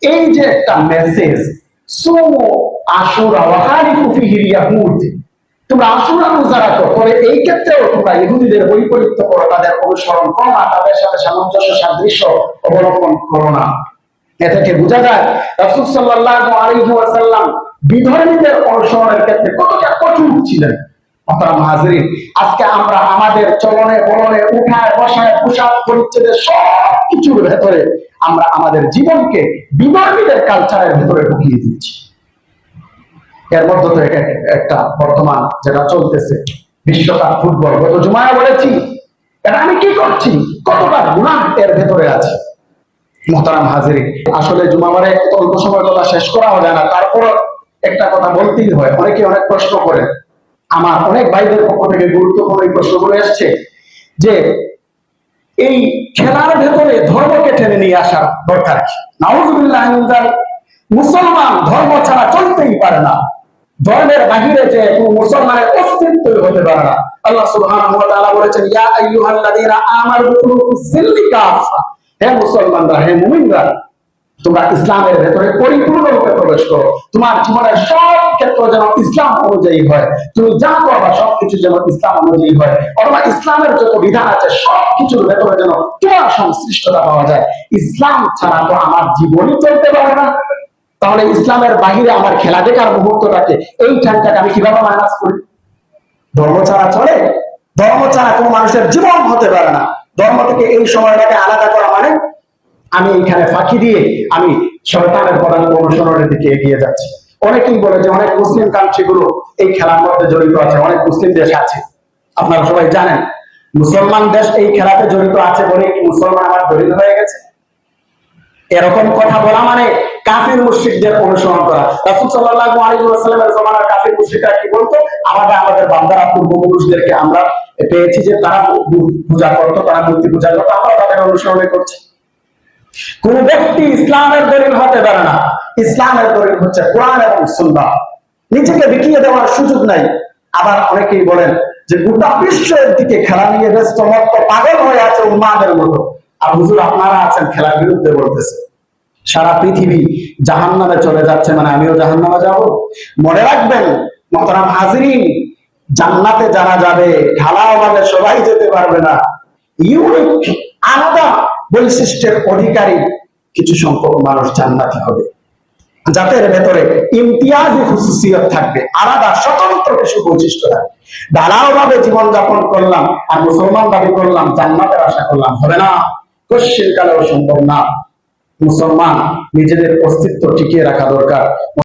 এই যে একটা মেসেজ, সুমু আশুরা ওয়া খালিফু ফিহিল ইয়াহুদ, তোমরা আশুরা রোজা রাখো, তবে এই ক্ষেত্রেও তোমরা ইহুদিদের বৈপরীত্য করো, তাদের অনুসরণ করো না, তাদের সাথে সামঞ্জস্য সাদৃশ্য অবলম্বন করো না। এ থেকে বোঝা যায় রাসূল সাল্লাল্লাহু আলাইহি ওয়াসাল্লাম বিধর্মীদের অনুসরণের ক্ষেত্রে কতটা কঠোর ছিলেন। আপনারা হাজিরিন, আজকে আমরা আমাদের চলনে বলনে, উঠায় বসায়, পোশাক পরিচ্ছদের সব কিছুর ভেতরে আমরা আমাদের জীবনকে বিধর্মীদের কালচারের ভেতরে ঢুকিয়ে দিয়েছি। এর মধ্যে তো একটা বর্তমান যেটা চলতেছে বিশ্বকাপ ফুটবল, গত জুমায় বলেছি, এটা আমি কি করছি, কতটা গুনাহ এর ভেতরে আছে। মোহতারাম হাজিরিন, আসলে জুমাবারে অল্প সময় কথা শেষ করা যায় না, তারপর একটা কথা বলতেই হয়। অনেকে অনেক প্রশ্ন করে, আমার অনেক ভাইদের পক্ষ থেকে গুরুত্বপূর্ণ এই প্রশ্নগুলো এসছে যে এই খেলার ভেতরে ধর্মকে টেনে নিয়ে আসার দরকার কি? নাউজুবিল্লাহ মিন যালিক। মুসলমান ধর্ম ছাড়া চলতেই পারে না, ধর্মের বাহিরে যে মুসলমানের অস্তিত্ব হতে পারে না। আল্লাহ সুবহানাহু ওয়া তাআলা বলেছেন, ইয়া আইয়ুহাল্লাযীনা আমানু দুখুলু ফিস-সিলমি কাফা, হে মুসলমানরা, হে মুমিনরা, তোমরা ইসলামের ভেতরে পরিপূর্ণরূপে প্রবেশ করো। তোমার জীবনের সব ক্ষেত্র যেন ইসলাম অনুযায়ী হয়, তুমি যা করবা সবকিছু যেন ইসলাম অনুযায়ী হয়, অথবা ইসলামের যত বিধান আছে সবকিছুর ভেতরে যেন তোমার সংশ্লিষ্টতা পাওয়া যায়। ইসলাম ছাড়া তো আমার জীবনই চলতে পারে না। তাহলে ইসলামের বাহিরে আমার খেলা দেখার মুহূর্তটাকে, এই টাইমটাকে আমি কিভাবে মাইনাস করি? ধর্ম ছাড়া চলে? ধর্ম ছাড়া কোনো মানুষের জীবন হতে পারে না। ধর্ম থেকে এই সময়টাকে আলাদা করা মানে আমি এইখানে ফাঁকি দিয়ে আমি শয়তানের প্রধান অনুসরণের দিকে এগিয়ে যাচ্ছি। অনেকেই বলে যে অনেক মুসলিম কান্ট্রি গুলো এই খেলার মধ্যে জড়িত আছে, অনেক মুসলিম দেশ আছে। আপনারা সবাই জানেন মুসলমান দেশ এই খেলাতে জড়িত আছে বলে কি মুসলমান আমার দলিল হয়ে গেছে? এরকম কথা বলা মানে কাফির মুশরিকদের অনুসরণ করা। রাসূল সাল্লাল্লাহু আলাইহি ওয়াসাল্লামের জামানার কাফির মুশরিকরা কি বলতো? আমাদের বান্দারা, পূর্বপুরুষদেরকে আমরা পেয়েছি যে তারা পূজা করতো, তারা মূর্তি পূজা করতো, আমরা তাদের অনুসরণ করছি। কোন ব্যক্তি ইসলামের দলিল হতে পারে না। ইসলামের দলিল হচ্ছে কোরআন এবং সুন্নাহ। নিজেকে বিকিয়ে দেওয়ার সুযোগ নাই। আবার অনেকেই বলেন যে গোটা বিশ্বের দিকে খেলা নিয়ে ব্যস্ত, মত পাগল হয়ে আছে উম্মাদের মতো। আর হুজুর আপনারা আছেন খেলার বিরুদ্ধে বলতেছে। সারা পৃথিবী জাহান্নামে চলে যাচ্ছে, মানে আমিও জাহান্নামে যাব? মনে রাখবেন মুহতারাম হাজিরিন, জান্নাতে যারা যাবে ঢালাওভাবে সবাই যেতে পারবে না। ইউনিক আলাদা বৈশিষ্ট্যের অধিকারী কিছু সংখ্যক মানুষ জান্নাতি হবে, যাদের ভেতরে ইমতিয়াজি খুসুসিয়ত থাকবে, আলাদা স্বতন্ত্র কিছু বৈশিষ্ট্য থাকবে। ঢালাওভাবে জীবনযাপন করলাম আর মুসলমান দাবি করলাম, জান্নাতের আশা করলাম, হবে না, কোশ্চিন কালেও সম্ভব না। মুসলমান নিজেদের অস্তিত্ব টিকিয়ে রাখা দরকার।